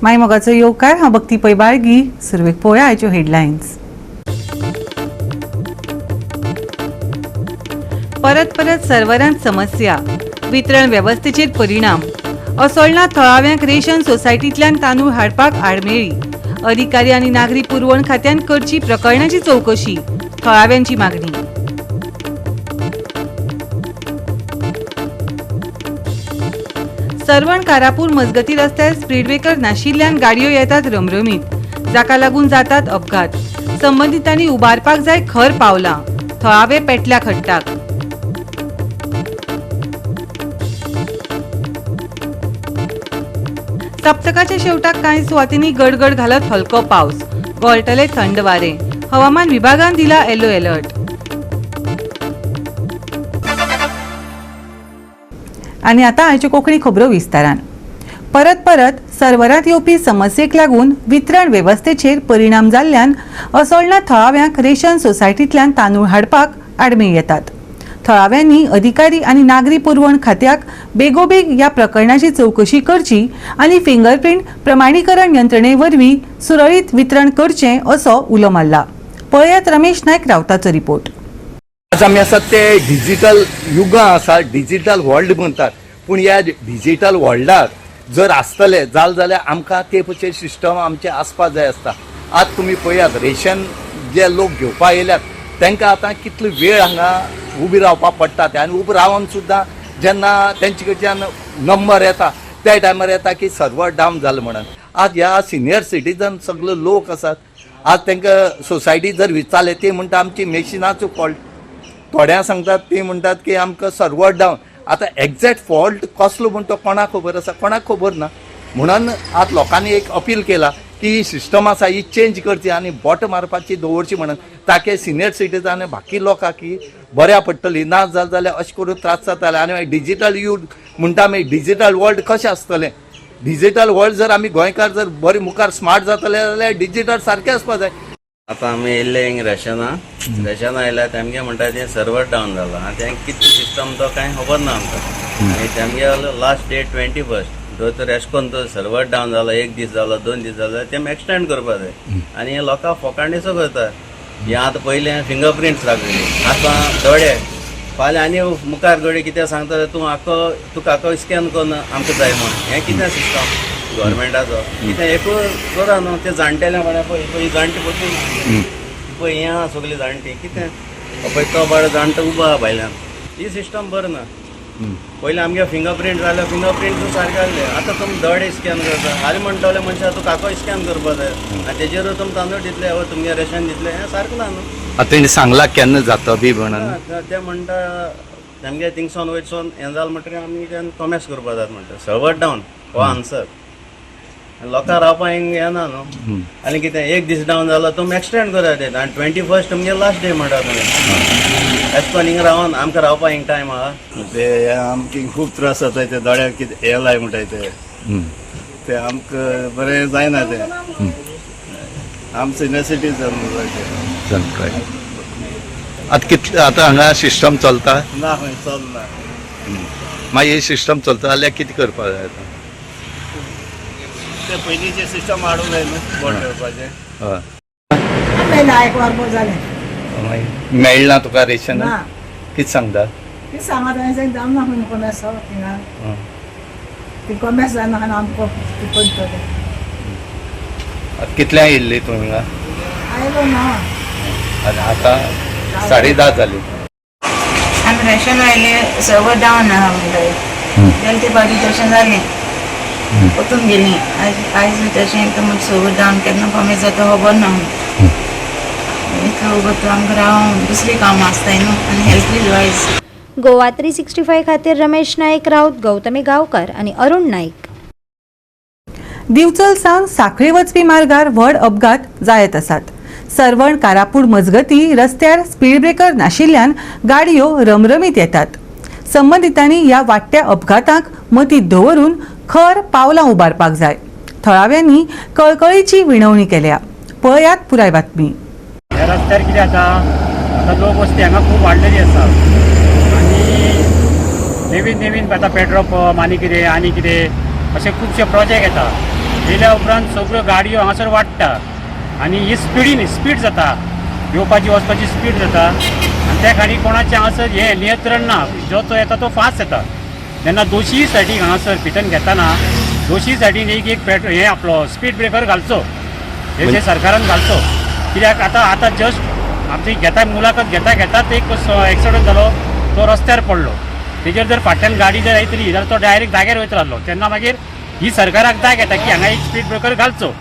मायमोगाचो येवकार हांव भक्ती पै बाळगी. सुरवेक पळोवया आयच्यो हेडलायन्स. परत सर्वरांत समस्या, वितरण वेवस्थेचेर परिणाम. असोळणा थळाव्यांक रेशन सोसायटींतल्यान तांदूळ हाडपाक आडमेळी. अधिकारी आनी नागरी पुरवण खात्यान करची प्रकरणाची चवकशी, थळाव्यांची मागणी. सरवण कारापूर मजगती रस्त्यार स्पीड ब्रेकर नाशिल्ल्यान गाडयो येतात रमरमीत, जाका लागून जातात अपघात. संबंधितांनी उबारपाक जाय खर पावलां, थळावे पेटल्या खट्टाक. सप्तकाच्या शेवटाक कांय सुवातींनी गडगड घालत हलको पावस, घोळटले थंड वारे. हवामान विभागान दिला येलो अलर्ट. आनी आतां आयच्यो कोंकणी खबरो विस्तारान. परत सर्वरांत येवपी समस्येक लागून वितरण वेवस्थेचेर परिणाम जाल्ल्यान असोळणा थळाव्यांक रेशन सोसायटींतल्यान तांदूळ हाडपाक आडमेळी येतात. थळाव्यांनी अधिकारी आनी नागरी पुरवण खात्याक बेगोबेग ह्या प्रकरणाची चवकशी करची आनी फिंगरप्रिंट प्रमाणीकरण यंत्रणे वरवीं सुरळीत वितरण करचें असो उलो मारला. पळयात रमेश नायक रावताचो रिपोर्ट. आज आमी आसात ते डिजिटल युगां आसा, डिजिटल वर्ल्ड म्हणटात. पूण ह्या डिजिटल वर्ल्डाक जर आसतले जाल्यार आमकां ते सिस्टम आमचे आसपाक जाय आसता. आज तुमी पळयात रेशन जे लोक घेवपाक येयल्यात तांकां आतां कितलो वेळ हांगा उबी रावपाक पडटा. आनी उबी रावन सुद्दां जेन्ना तेंचे कडच्यान नंबर येता त्या टायमार येता की सर्वर डावन जालें म्हणून. आज ह्या सिनियर सिटीजन सगळे लोक आसात, आज तांकां सोसायटी जर विचारले ते म्हणटा आमची मेशिनाचो फॉल्ट. थोड्या सांगतात ते म्हणटात की आमकां सर्वर डावन. आतां एक्झॅक्ट फॉल्ट कसलो म्हण तो कोणाक खबर आसा? कोणाक खबर ना. म्हणून आज लोकांनी एक अपील केला की ही सिस्टम आसा ही चेंज करची आनी बोट मारपाची दवरची म्हणून, ताके सिनियर सिटीजन आनी बाकी लोकांक ही बऱ्या पडटली. ना जाल्यार अशें करून त्रास जाताले. आनी डिजिटल यूथ म्हणटा मागीर डिजिटल वर्ल्ड कशें आसतलें. डिजिटल वर्ल्ड जर आमी गोंयकार जर बरें मुखार स्मार्ट जातले जाल्यार डिजिटल सारकें आसपाक जाय. आतां आमी येयल्ले हिंग रेशन आयल्यार तेमगे म्हणटा तें सर्वर डावन जाला आनी तें कितें सिस्टम तो कांय खबर ना आमकां. आनी तेमगे लास्ट डेट 21 थंय तर एशें करून तो सर्वर डावन जालो, 1 दीस जालो, 2 दीस जालो, तें एक्सटेंड करपा जाय. आनी हे लोकांक फोकाणीचो करता. हे आतां पयलें फिंगरप्रिंट्स लागली, आतां दोळे, फाल्यां आनी मुखार घडी कितें सांगता तुका आखो स्कॅन करून आमकां जाय म्हण. हें कितें सिस्टम गव्हर्मेंटाचो? कितें एकूच करा न्हू. ते जाणटेल्या म्हळ्यार पळय जाणटी पळय पळय हें आहा सगळीं जाणटी कितें पळय तो बाळ जाणटो उबो आहा भायल्यान. ही सिस्टम बरो ना. पयलीं आमगे फिंगरप्रिंट जाले, फिंगरप्रिंट सारके आसले. आतां तुमी दोळे स्कॅन करता. हालीं म्हणटले मनशां तुका आखो स्कॅन करपा जाय आनी तेजेर तुमी तांदूळ दितले वा तुमगे रेशन दितले. हें सारकें ना न्हू. आतां तेणी सांगलां केन्ना जाता बी म्हणून. ते म्हणटा तेमगे थिंगसून वयरसून हें जालें म्हणटकीर आमी तें कॉमेस करपा जाय म्हणटा. सर्वर डावन हो आन्सर. लोकांक रावपाक हिंग येना न्हू. आनी कितें 1 दीस डावन जालो तुमी एक्सटेंड करात तें. आनी 21 तुमगे लास्ट डे म्हणटा तुमी. एश कोन्न हिंग रावन आमकां रावपाक हिंग टायम आहा. ते आमकां खूब त्रास जाता. ते दोळ्याक कितें हे लाय म्हणटाय ते आमकां बरें जायना. ते आम सिनियर सिटीजन जाय. आतां हांगा सिस्टम चलता ना खंय चलना. मागीर ही सिस्टम चलता जाल्यार कितें करपाक जाय? ते पयलींचे सिस्टम हाडूंक जाय न्हू बोट घेवपाचें. हय मेळना तुका रेशन? कितें सांगता? कितल्यांक येयल्ली तूं हिंगा? आनी आतां 10:30 जाली. आमी रेशन आयले सर्वर डावन आहा म्हणटाय. जाल्यार ते बाजू तशें जालें वचून गेलीं. आयज तशें सर्वर डावन केन्ना कमी जाता खबर ना. आमकां रावून दुसरी कामां आसताय न्हू आनी हेल्थ वायज. गोवा 365 खातीर रमेश नायक रावत, गौतमी गांवकार आनी अरुण नायक. दिवचल सावन सांखळी वचपी मार्गार व्हड अपघात जायत आसात. सरवण कारापूर मजगती रस्त्यार स्पीड ब्रेकर नाशिल्ल्यान गाडयो रमरमीत येतात. संबंधितांनी ह्या वाडट्या अपघाताक मतींत दवरून खर पावलां उबारपाक जाय. थळाव्यांनी कळकळीची विनवणी केल्या. पळयात पुराय बातमी. ह्या रस्त्यार कितें जाता आतां लोक वस्ती हांगा खूब वाडलेली आसा आनी नवीन आतां पेट्रोल पंप आनी कितें अशे खुबशे प्रोजेक्ट येता. येयल्या उपरांत सगळ्यो गाडयो हांगासर वाडटा आनी ही स्पीड जाता, येवपाची वचपाची स्पीड जाता आनी त्या खातीर कोणाचें हांगासर हें नियंत्रण ना. जो तो येता तो फास्ट येता. जेन्ना दोशी सायडीक हांगासर भितन घेताना दोशी सायडीन एक हें आपलो स्पीड ब्रेकर घालचो, हेजे सरकारान घालचो. कित्याक आतां जस्ट आमची मुलाखत घेतात एक एक्सिडंट जालो, तो रस्त्यार पडलो. तेजेर जर फाटल्यान गाडी जर येतली जाल्यार तो डायरेक्ट जाग्यार वयत रावलो. तेन्ना मागीर ही सरकाराक जाग येता की हांगा एक स्पीड ब्रेकर घालचो.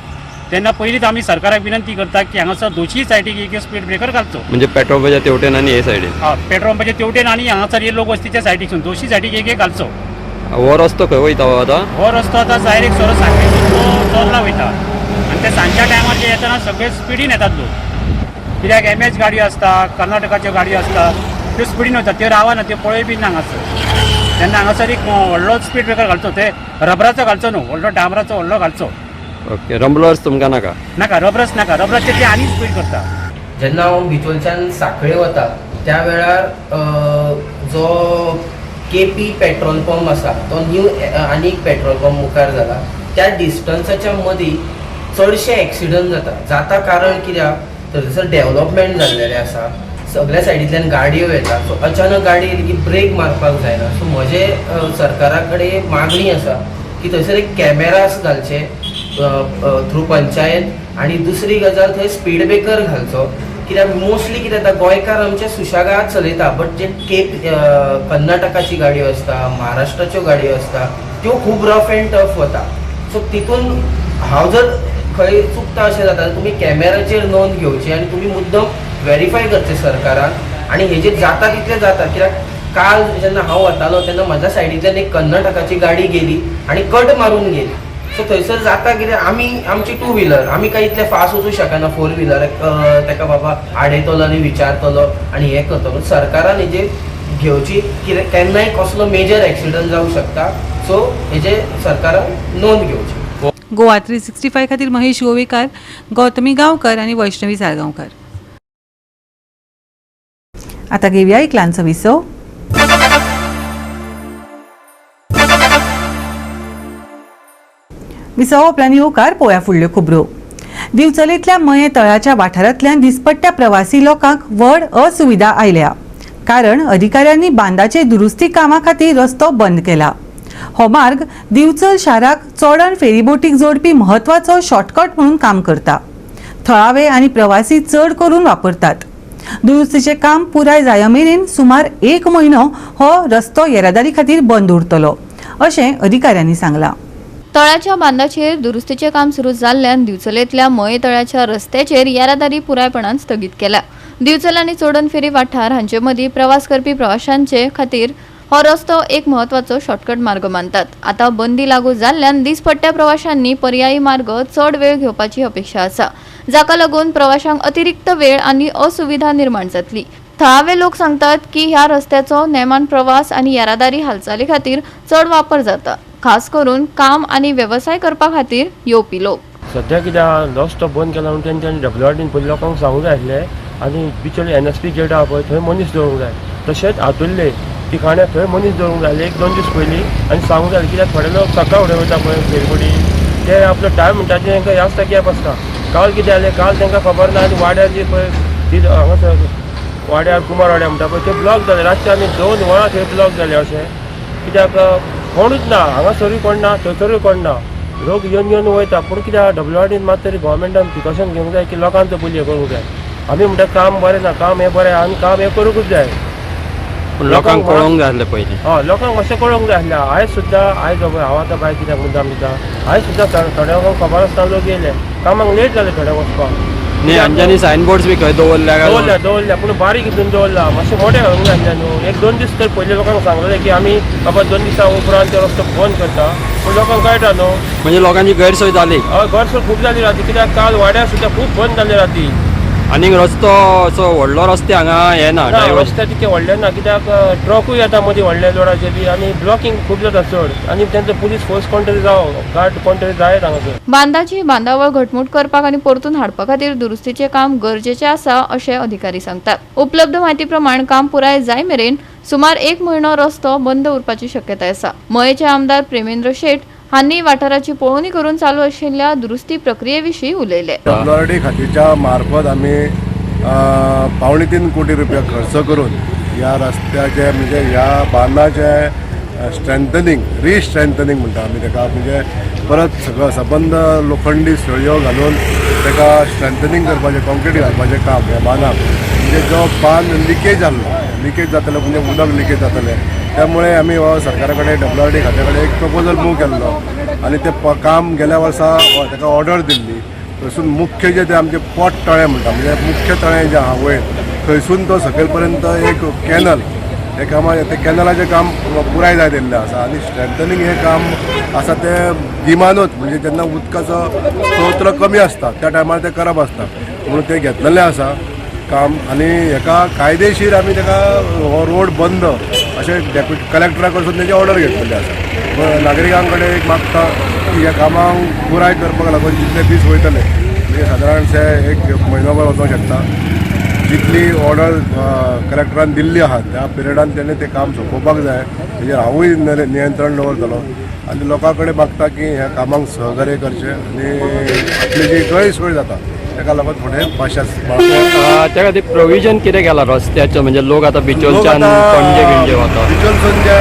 तेन्ना पयलींच आमी सरकाराक विनंती करता की हांगासर दोशी सायडीक एक स्पीड ब्रेकर घालचो. म्हणजे पेट्रोल पंपाच्या तेवटेन आनी हे सायडीन. पेट्रोल पंपाच्या तेवटेन आनी हांगासर हे लोक वस्तीच्या सायडीकसून दोशी सायडीक एक घालचो. हो रस्तो खंय वयता हो आतां? हो रस्तो आतां डायरेक्ट सोरो सांगेसून तो चोरला वयता आनी ते सांजच्या टायमार जे येतना सगळे स्पिडीन येतात लोक. कित्याक MS गाडयो आसता, कर्नाटकाच्यो गाडयो आसता, त्यो स्पिडीन वयता, त्यो रावना, त्यो पळय बी ना हांगासर. तेन्ना हांगासर एक व्हडलो स्पीड ब्रेकर घालचो. ते रबराचो घालचो न्हू, व्हडलो डांबराचो व्हडलो घालचो. ओके, रंबलर्स तुमकां नाका? नाका, रबराचे ते आनी स्पीड करता. जेन्ना हांव भितरच्यान सांखळे वता त्या वेळार जो KP पेट्रोल पंप आसा तो न्यू आनी एक पेट्रोल पंप मुखार जाला. त्या डिस्टन्साच्या मदीं चडशे एक्सिडंट जाता कारण कित्याक थंयसर डेव्हलपमेंट जाल्लेलें आसा, सगळ्या सायडींतल्यान गाडयो येता. सो अचानक गाडी ब्रेक मारपाक जायना. सो म्हजे सरकारा कडेन मागणी आसा की थंयसर एक कॅमेरास घालचे थ्रू पंचायत, आनी दुसरी गजाल थंय स्पीड ब्रेकर घालचो. कित्याक मोस्टली कितें जाता, गोंयकार आमचे सुशागाद चलयता, बट जे कर्नाटकाची गाडयो आसता, महाराष्ट्राच्यो गाडयो आसता, त्यो खूब रफ एंड टफ वता. सो तितून हांव जर खंय चुकता अशें जाता जाल्यार तुमी कॅमेराचेर नोंद घेवची आनी तुमी मुद्दम व्हेरीफाय करचे सरकारान. आनी हेजेर जाता तितलें जाता. कित्याक काल जेन्ना हांव वतालो तेन्ना म्हाज्या सायडींतल्यान एक कर्नाटकाची गाडी गेली आनी कट मारून गेली. सो थंयसर जाता कितें, आमची 2 व्हिलर आमी काय इतले फास्ट वचूं शकना. 4 व्हिलर ताका बाबा आडयतलो आनी विचारतलो आनी हें करतलो. सरकारान हेजेर घेवची, कितें केन्नाय कसलो मेजर एक्सिडंट जावंक शकता. सो हेजे सरकारान नोंद घेवची. गोवा 365 खातीर महेश गोवेकार, गौतमी गांवकर आणि वैष्णवी साळगांवकर. आता घेऊया एक ल्हानसो विसव. विसव उपरांत येवकार पळोवया फुडल्यो खबरो. दिवचलेंतल्या मये तळाच्या वाठारांतल्यान दिसपट्ट्या प्रवासी लोकांक व्हड असुविधा आयल्या. कारण अधिकाऱ्यांनी बांदाचे दुरुस्ती कामा खातीर रस्तो बंद केला. हो मार्ग दिवचल शाराक चोडण फेरीबोटीक जोडपी महत्वाचो शॉर्टकट म्हणून काम करता. थळावे आनी प्रवासी चड करून वापरतात. दुरुस्तीचे काम पुराय जाय मेरेन सुमार 1 म्हयनो हो रस्तो येरादारी खातीर बंद उरतलो, अशें अधिकाऱ्यांनी सांगलां. तळ्याच्या बांदाचेर दुरुस्तीचे काम सुरू जाल्ल्यान दिवचलेंतल्या मये तळ्याच्या रस्त्याचेर येरादारी पुरायपणान स्थगीत केला. दिवचल आनी चोडण फेरी वाठार हांचे मदीं प्रवास करपी प्रवाशांचे खातीर हो रस्तो एक महत्वाचो शॉर्टकट मार्ग मानतात. आता बंदी लागू जाल्ल्यान दिसपट्ट्या प्रवाशांनी पर्यायी मार्ग चड वेळ घेवपाची अपेक्षा आसा, जाका लागून प्रवाशांक अतिरिक्त वेळ आनी असुविधा निर्माण जातली. थळावे लोक सांगतात की ह्या रस्त्याचो नेमान प्रवास आनी येरादारी हालचाली खातीर चड वापर जाता, खास करून काम आनी वेवसाय करपा खातीर येवपी लोक. सध्या कित्याक रस्तो बंद केला म्हणून तेंच्यांनी डेव्हलपमेंट पयलीं लोकांक सांगूंक जाय आसलें. आनी बिचोली NSP गेट आहा पळय थंय मनीस दवरूंक जाय. तशेंच हातुर्ले ठिकाण्यार थंय मनीस दवरूंक जाय 1-2 दीस पयलीं आनी सांगूंक जाय. कित्याक थोडे लोक सकाळ फुडें वयता पळय फेरीबोटी, ते आपलो टायम म्हणटा ते तांकां ह्याच गॅप आसता. काल कितें जालें, काल तांकां खबर ना आनी वाड्यार जी पळय ती हांगासर वाड्यार कुमार वाड्यार म्हणटा पळय ते ब्लॉक जाले. रातचे आनी 2 वरां थंय ब्लॉक जाले अशें. कित्याक कोणूच ना, हांगासरूय कोण ना थंयसरूय कोण ना. लोक येवन वयता. पूण कित्याक डेव्हलपमेंट मात तरी गोवोरमेंटान प्रिकॉशन घेवंक जाय की लोकांचो पयलीं हें करूंक जाय. आमी म्हणटा काम बरें ना, काम हें बरें आनी काम हें करूंकूच जाय. लोकांक कळोवंक जाय आसलें पयलीं. हय, लोकांक अशें कळोवंक जाय आसलें. आयज सुद्दां हांव आतां भायर कित्याक मुद्दाम दिता, आयज सुद्दां थोड्या लोकांक खबर आसता लोक येयले, कामाक लेट जालें थोड्या वचपाक. न्ही हांच्यांनी सायनबोर्ड्स बी खंय दवरल्या पूण बारीक हितून दवरला. मातशें मोठें घालूंक जाय आसलें न्हू. 1-2 दीस तर पयलीं लोकांक सांगलें की आमी बाबा 2 दिसां उपरांत तो रस्तो बंद करता. पूण लोकांक कळटा न्हू. म्हणजे लोकांची गैरसोय जाली. हय, गैरसोय खूब जाली राती. कित्याक काल वाड्यार सुद्दां खूब बंद जाले राती. आनीक रस्तो असो व्हडलो रस्ते हांगा हे ना, रस्ते तितके व्हडले ना. कित्याक ट्रकूय येता मदीं व्हडले लोडाचे बी आनी ब्लॉकिंग खूब जाता चड. आनी तेंचो पुलीस फोर्स कोण जावं, गार्ड कोण तरी जायत हांगासर. बांदाची बांदावळ घटमूट करपाक आनी परतून हाडपा खातीर दुरुस्तीचे काम गरजेचें आसा अशें अधिकारी सांगतात. उपलब्ध म्हायती प्रमाण काम पुराय जाय मेरेन सुमार 1 म्हयनो रस्तो बंद उरपाची शक्यताय आसा. मयेचे आमदार प्रेमेंद्र शेट हांनी वाठाराची पळोवणी करून चालू आशिल्ल्या दुरुस्ती प्रक्रियेविशीं उलयले. WRD खात्याच्या मार्फत आम्ही 2.5 कोटी रुपया खर्च करून या रस्त्याचे म्हणजे ह्या बांदाचे स्ट्रेंथनिंग रिस्ट्रेंथनिंग म्हणटा आमी ताका, म्हणजे परत सगळं सबंद लोखंडी सळयो घालून ताका स्ट्रेंथनिंग करपाचें, कॉन्क्रीट घालपाचें काम ह्या बांदाक. म्हणजे जो बांद लिकेज जातलो म्हणजे उदक लिकेज जातलें, त्यामुळे आमी हो सरकारा कडेन WRD खात्या कडेन एक प्रपोजल मूव केल्लो आनी ते काम गेल्या वर्सा ताका ऑर्डर दिल्ली. थंयसून मुख्य जे आमचे पोट तळें म्हणटा म्हणजे मुख्य तळें जें आहा वयर थंयसून तो सकयल पर्यंत एक कॅनल हे कामां ते कॅनलाचें काम पुराय जाय दिल्लें आसा आनी स्ट्रेंथनिंग हें काम आसा तें गिमानूच म्हणजे जेन्ना उदकाचो स्त्रोत्र कमी आसता त्या टायमार तें करप आसता म्हणून तें घेतलेलें आसा काम. आनी हेका कायदेशीर आमी ताका हो रोड बंद अशें डेप्युटी कलेक्टरा कडसून तेजी ऑर्डर घेतलेली आसा. नागरिकां कडेन एक मागता की ह्या कामाक पुराय करपाक लागून जितले दीस वयतले म्हणजे सादारणशे एक म्हयनोभर वचूंक शकता. जितली ऑर्डर कलेक्टरान दिल्ली आहा त्या पिरियडान तेणें तें काम सोंपोवपाक जाय, तेजेर हांवूय नियंत्रण दवरतलो आनी लोकां कडेन मागता की ह्या कामाक सहकार्य करचें आनी आपली जी गैरसोय जाता ताका लागून फुडें पाश्यास त्या खातीर प्रोविजन कितें केलां रस्त्याचें, म्हणजे लोक आतां बिचोलच्यान पणजे बिणजे वता, बिचोलसून जे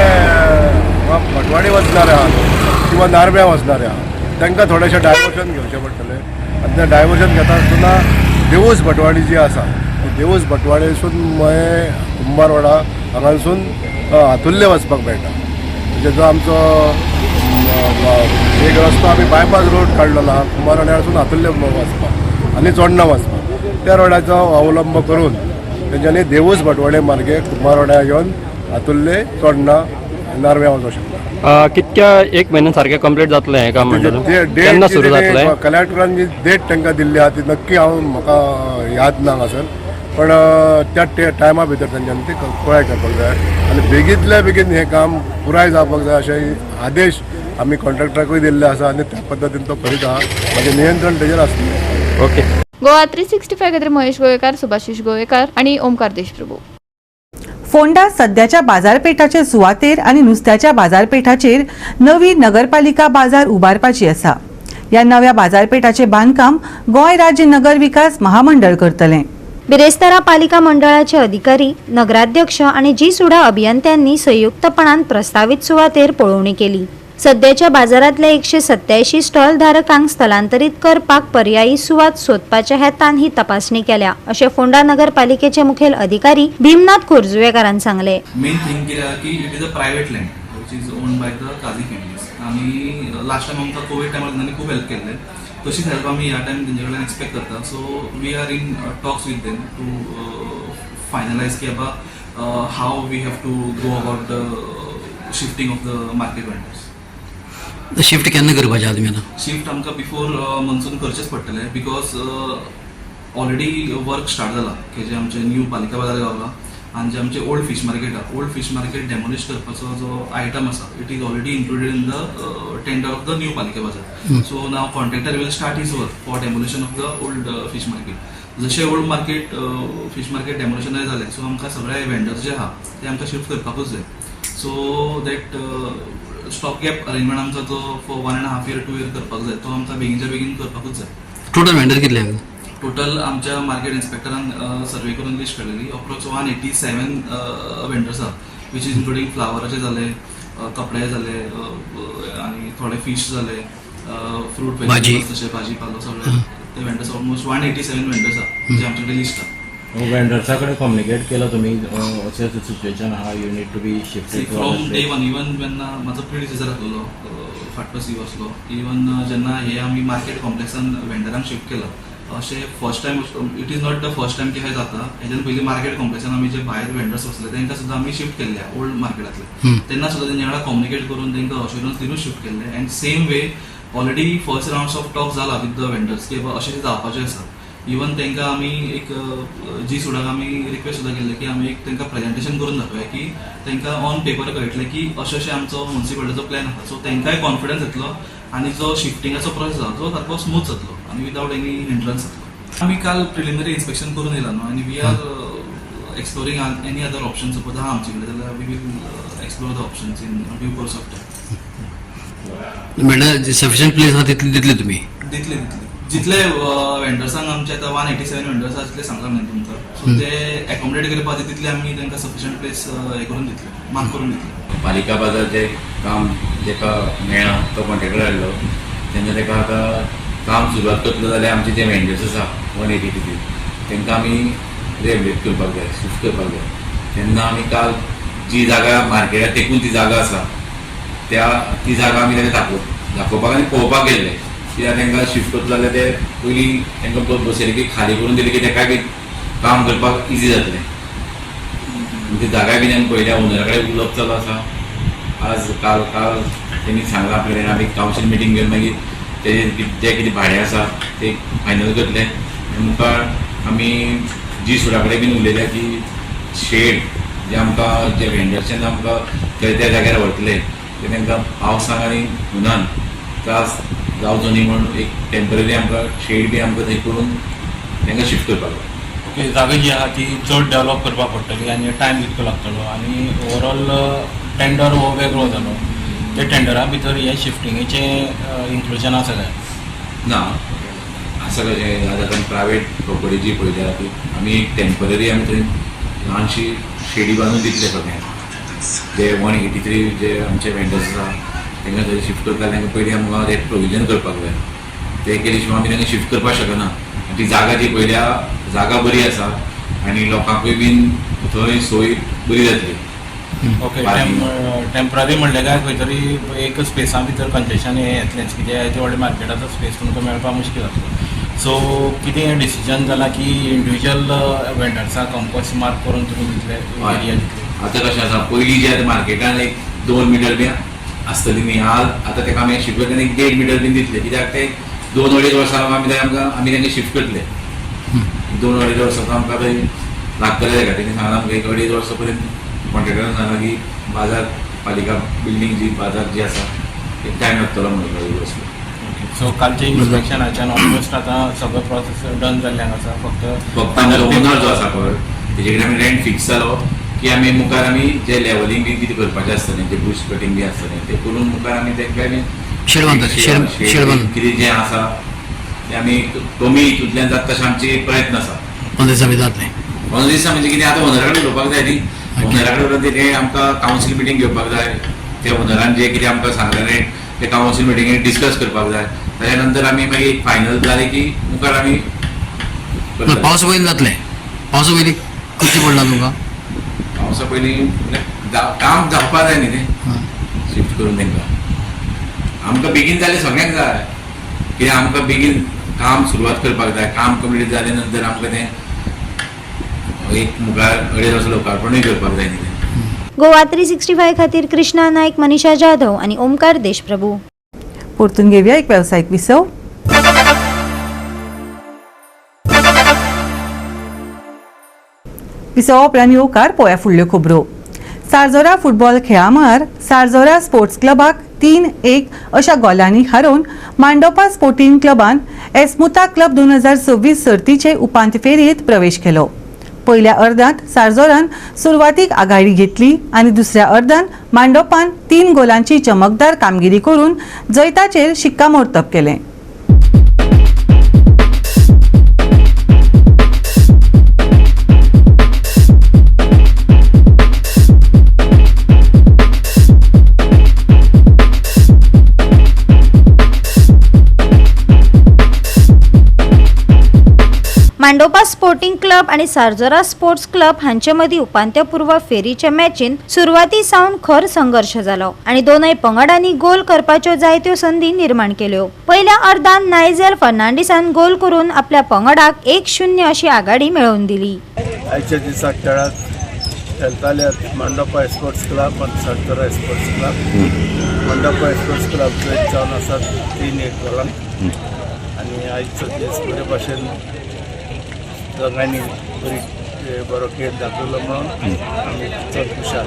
भटवाडी वचणारे आहात किंवा नारव्या वचणारे आहात तांकां थोडेशें डायवर्शन घेवचें पडटलें. आनी तें डायवर्शन घेता आसतना देवूस भटवाडी जी आसा देवूस भटवाडेसून कुंभारवाडा हांगासून हातुल्ले वचपाक मेळटा. म्हणजे जो आमचो एक रस्तो आमी बायपास रोड काडलेलो आहा कुंभारवाड्यासून हातुल्ले वचपाक आनी चोडणा वचपाक, त्या रोडाचो अवलंब करून तेंच्यांनी देवूस भटवाडे मार्गे कुंभारवाड्या येवन हातुल्ले चोडणा नारव्या वचूंक शकता. कितक्या एक म्हयन्यान सारकें कंप्लीट जातलें हें काम म्हणटा केन्ना सुरू जातलें? कलेक्टरान जी डेट तांकां दिल्ली आहा ती नक्की म्हाका याद ना हांगासर, पण त्या टायमा भितर तेंच्यांनी ती पुराय करपाक जाय आनी बेगींतल्या बेगीन हें काम पुराय जावपाक जाय अशे आदेश आमी कॉन्ट्रॅक्टराकूय दिल्ले आसा आनी त्या पद्दतीन तो करीत आहा. म्हणजे नियंत्रण तेजेर आसता. ओके. गोवा 365 खातीर महेश गोवेकार, सुभाशीश गोवेकार आणि ओमकार देशप्रभू. फोंडा सध्याच्या बाजारपेठाचे सुवातेर आणि नुस्त्याच्या बाजारपेठाचेर नवी नगरपालिका बाजार उबारपाची आसा. या नव्या बाजारपेठाचे बांदकाम गोंय राज्य नगर विकास महामंडळ करतले. बिरेस्तारा पालिका मंडळाचे अधिकारी, नगराध्यक्ष आणि जी सुडा अभियंत्यांनी संयुक्तपणान प्रस्तावित सुवातेर पळोवणी केली. सध्याच्या बाजारातल्या 187 स्टॉल धारकांक स्थलांतरीत करपाक पर्यायी सुवात सोदपाच्या हेतान ही तपासणी केल्या, अशें फोंडा नगरपालिकेचे मुखेल अधिकारी भीमनाथ खोर्जुवेकारान सांगले. मेन थिंग कितें की it is a private land which is owned by the Kazi families. आमी लास्ट टायम आमकां कोविड टायमार तांणी खूब हेल्प केल्ले, तशीच हेल्प आमी ह्या टायम तेंचे कडल्यान एक्सपेक्ट करता. So we are in talks with them to finalise की बाबा how we have to go about the shifting of the market vendors. Shift केन्ना करपाचें आहा तुमी आतां? शिफ्ट आमकां बिफोर मनसून करचेंच पडटलें बिकॉज ऑलरेडी वर्क स्टार्ट जाला की जे आमचे न्यू पालिका बाजार गावला आनी जे आमचे ओल्ड फीश मार्केट आहा ओल्ड फीश मार्केट डेमोलिश करपाचो जो आयटम आसा it is already included in the tender of the new Palika Bazaar. So now contractor will start his work for demolition of the old fish market. जशें old market fish market demolition जालें so आमकां सगळे vendors जे आहा ते आमकां shift करपाकूच जाय. So that stop gap arrangement आमचा जो फॉर 1.5 year 2 year करपाक जाय तो आमकां बेगीनच्या बेगीन करपाकूच जाय. टोटल वेंडर कितले? टोटल आमच्या मार्केट इन्स्पेक्टरान सर्वे करून लिस्ट काडलेली अप्रॉक्स 187 वेंडर्स आहा विच इज इन्क्लुडींग फ्लावराचे जाले, कपडे जाले आनी थोडे फीश जाले, फ्रूट वेजिटेबल्स तशें भाजी पालो सगळे ते वेंडर्स ऑलमोस्ट 187 वेंडर्स आहा जे आमचे कडेन लिस्ट आहा. वेंडर्सा कडेन कम्युनिकेट केला तुम्ही अशें सिच्युएशन आहा you need to be shifted from day one. Even जेन्ना म्हाजो प्रिडिसेसर आसलो फाटलो सी आसलो इवन जेन्ना हे आमी मार्केट कॉम्प्लेक्सान वेंडरांक शिफ्ट केला अशें first time it is not the first time की हें जाता. हेज्यान पयलीं मार्केट कॉम्प्लेक्सान आमी जे भायर वेंडर्स आसले तांकां सुद्दां आमी शिफ्ट केल्ले ओल्ड मार्केटांतले तेन्ना सुद्दां तेंच्या वांगडा कम्युनिकेट करून तांकां अश्युरन्स दिनूच शिफ्ट केल्ले. End same way already first rounds of talk जाला विथ द वेंडर्स की अशें जावपाचें आसा. इवन तांकां आमी एक जी सुडाक आमी रिक्वेस्ट सुद्दां केल्ले की आमी एक तांकां प्रेजेंटेशन करून दाखोवया की तांकां ऑन पेपर कळटलें की अशें आमचो म्युनिसिपालिटीचो प्लॅन आसा. सो तांकांय कॉन्फिडन्स येतलो आनी जो शिफ्टिंगाचो प्रोसेस आसा तो सारको स्मूथ जातलो आनी विदाउट एनी हिंड्रन्स जातलो. आमी काल प्रिलिमिनरी इन्स्पेक्शन करून येयला न्हू आनी we are exploring any other options suppose आहा आमचे कडेन जाल्यार we will explore the options in due course of time. म्हणल्यार सफिशियंट प्लेस आहा तितले दितले तुमी दितले जितले वेंडर्सांक आमचे आतां 187 वेंडर्स आहा तितले सांगला न्ही तुमकां सो ते एकोमोडेट करपा खातीर तितले आमी तांकां सफिशियंट प्लेस हे करून दितले मार्क करून दितले. पालिका बाजार जे काम जेका मेळ्ळा तो कॉन्ट्रॅक्टर हाडलो तेन्ना तेका आतां काम सुरवात करतलो जाल्यार आमचे जे वेंडर्स आसा 183 तांकां आमी रिहेबिलिट करपाक जाय, शिफ्ट करपाक जाय. तेन्ना आमी काल जी जागा मार्केटार तेकून ती जागा आसा ती जागा आमी ताका दाखोवपाक आनी पळोवपाक गेल्ले कित्याक तांकां शिफ्ट करतलो जाल्यार ते पयलीं तांकां बसयले की खाली करून दिले की ताका बी काम करपाक इजी जातलें. ती जागा बी आमी पळयल्या ओनरा कडेन उलोवप चालू आसा. आज काल तेणी सांगलां आपल्या कडेन आमी कावन्सील मिटींग घेवन मागीर जे कितें भाडें आसा ते फायनल करतले. मुखार आमी जी सुडा कडेन बीन उलयल्या की शेड जे आमकां जे वेंडर्सान आमकां त्या जाग्यार व्हरतले ते तांकां पावसाक आनी हुनान त्रास जावचो न्ही म्हणून एक टेम्पररी आमकां शेड बी आमकां थंय करून तांकां शिफ्ट करपाक जाय. ओके, जागा जी आहा ती चड डेवलप करपाक पडटली आनी टायम तितको लागतलो आनी ओवरऑल टेंडर हो वेगळो जालो. ते टेंडरा भितर हे शिफ्टिंगेचें इन्क्लुजन आसा काय? ना आसा कशें आतां प्रायवेट प्रॉपर्टी जी पळयल्या ती आमी टेम्पररी आमी थंय ल्हानशी शेडी बांदून दितले सगळ्यांक. जे 183 जे आमचे वेंडर्स आसा तांकां थंय शिफ्ट करता तांकां पयलीं आमकां ते प्रोविजन करपाक जाय. ते केले शिवाय आमी तांकां शिफ्ट करपाक शकना. ती जागा जी पळयल्या जागा बरी आसा आनी लोकांकूय बीन थंय सोय बरी जातली. ओके, टेम्पररी म्हणलें काय खंय तरी एक स्पेसा भितर कन्सेशन हें येतलेंच कित्याक येदे व्हडल्या मार्केटाचो स्पेस तुमकां मेळपाक मुश्कील जातलो. सो कितें डिसिजन जाला की इंडिविज्युअल वेंडर्साक कंपस मार्क करून तुमी दितले एरिया दितले? आतां कशें आसा पयलीं जे आतां मार्केटान एक 2 मिटर बी आसतली न्ही आतां ताका आमी शिफ्ट करतना एक 1.5 मिटर बीन दितले कित्याक ते 2-2.5 वर्सां आमी तांकां शिफ्ट करतले. 2-2.5 वर्सां आमकां थंय लागतले ताका तेणी सांगलां आमकां 1.5 वर्सां पर्यंत कॉन्ट्रॅक्टरान सांगलां की बाजार पालिका बिल्डींग जी बाजार जी आसा एक टायम लागतलो म्हणून 1.5 वर्स. सो कालचे इन्स्पेक्शनाच्यान ऑलमोस्ट आतां सगळो प्रोसेस डन जाल्ल्यान आसा. फक्त ओनर जो आसा पळय तेजे कडेन आमी रेंट फिक्स जालो की आमी मुखार आमी जे लेवलिंग बी कितें करपाचें आसतलें जे बुश कटींग बी आसतलें ते करून मुखार आमी तांकां बी कितें जें आसा तें आमी कमी हितूंतल्यान जाता तशें आमचे प्रयत्न आसा. 15 दिसा भितर जातलें. 15 दिसा म्हणजे कितें आतां ओनरा कडेन उलोवपाक जाय न्ही. ओनरा कडेन उलोवन तें आमकां कावन्सील मिटींग घेवपाक जाय. त्या ओनरान जें कितें आमकां सांगलें ते कावन्सील मिटींगेंत डिस्कस करपाक जाय. ताच्या नंतर आमी मागीर फायनल जालें की मुखार आमी पावसा पयलीं जातलें. पावसा पयलीं कशें पडलां तुमकां? पावसा पयलीं काम जावपाक जाय न्ही तें शिफ्ट करून तांकां. आमकां बेगीन जालें सगळ्यांक जाय कित्याक आमकां बेगीन काम सुरवात करपाक जाय. काम कंप्लीट जाले नंतर आमकां तें एक मुखार 2.5 वर्सां लोकार्पणूय करपाक जाय न्ही तें. गोवा 365 खातीर कृष्णा नायक, मनीषा जाधव आणि ओमकार देशप्रभू. परतून घेऊया एक व्यावसायिक विसव. विसव उपरांत येवकार पळोवया फुडल्यो खबरो. सारजोरा फुटबॉल खेळा मार सारजोरा स्पोर्ट्स क्लबाक 3-1 अशा गोलांनी हारोवन मांडोपा स्पोर्टिंग क्लबान एस्मुता क्लब 2026 सर्तीचे उपांत्य फेरयेंत प्रवेश केलो. पयल्या अर्दांत सारजोरान सुरवातीक आघाडी घेतली आनी दुसऱ्या अर्दांत मांडोपान 3 गोलांची चमकदार कामगिरी करून जैताचेर शिक्कामोर्तब केलें. मांडोपा स्पोर्टिंग क्लब आणि सारजोरा स्पोर्ट्स क्लब हांचे मदीं उपांत्यपूर्व फेरीच्या मॅचीन सुरवाती सावन खर संघर्ष जालो आणि दोनय पंगडांनी गोल करपाच्यो जायत्यो संधी निर्माण केल्यो. पयल्या अर्धांत नायजेल फर्नांडीसान गोल करून आपल्या पंगडाक 1-0 अशी आघाडी मेळोवन दिली. आयच्या दिसाक खेळात खेळटाले मांडोपा स्पोर्ट्स क्लब आनी सारजोरा sports club. Mandopa sports club जावन आसात 3-1 गोलान आनी आयचो दीस बरे भाशेन दोगांनी बरो खेळ दाखयलो म्हणून आमी चड खुशाल.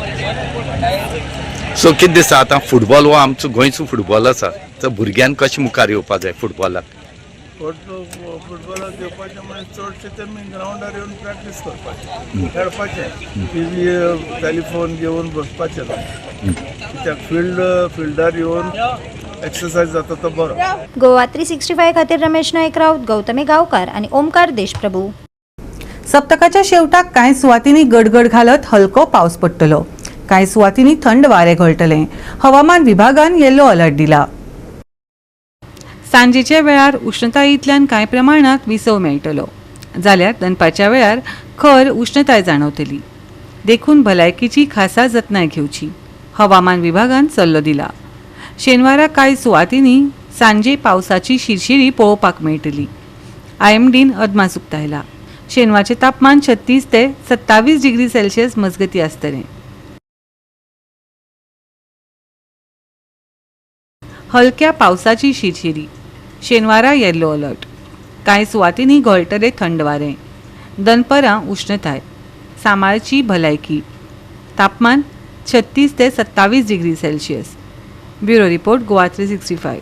सो कितें दिसता आतां फुटबॉल हो आमचो गोंयचो फुटबॉल आसा तर भुरग्यांक कशें मुखार येवपाक जाय फुटबॉलाक? फुटबॉलाक येवपाचें म्हणजे चडशे तेमी ग्रावंडार येवन प्रॅक्टीस करपाचें खेळपाचें. टीव्ही टॅलिफोन घेवन बसपाचें ना कित्याक फिल्डार येवन एक्सरसाइज जाता तो बरो. गोवा 365 खातीर रमेश नायक राऊत, गौतमी गांवकार आणि ओमकार देशप्रभू. सप्तकाच्या शेवटाक कांय सुवातींनी गडगड घालत हलको पावस पडटलो. कांय सुवातींनी थंड वारें घोळटले. हवामान विभागान येलो अलर्ट दिला. सांजेच्या वेळार उष्णतायेंतल्यान कांय प्रमाणात विसव मेळटलो. जाल्यार दनपारच्या वेळार खर उष्णताय जाणवतली. देखून भलायकेची खासा जतनाय घेवची, हवामान विभागान सल्लो दिला. शेनवारा कांय सुवातींनी सांजे पावसाची शिरशिरी पळोवपाक मेळटली. IMDन अदमास उक्तायला. शेनवारचे तापमान 36 ते 27 डिग्री सेल्सियस मजगती आसतलें. हलक्या पावसाची शिरशिरी. शेनवारा येल्लो अलर्ट. कांय सुवातींनी घोळटले थंड वारें. दनपरां उष्णताय. सांबाळची भलायकी. तापमान 36 ते 27 degree Celsius. Bureau report Goa 365.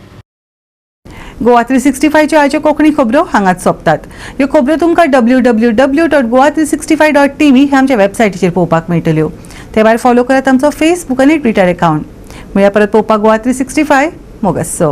Goa 365 च्यो आयच्यो कोंकणी खबरो हांगाच सोंपतात. ह्यो खबरो तुमकां www.goa365.tv ह्या आमच्या वेबसायटीचेर पळोवपाक मेळटल्यो. ते भायर फॉलो करात आमचो फेसबूक आनी ट्विटर अकाउंट. म्हळ्यार परत पळोवपाक गोवा 365 मोगस.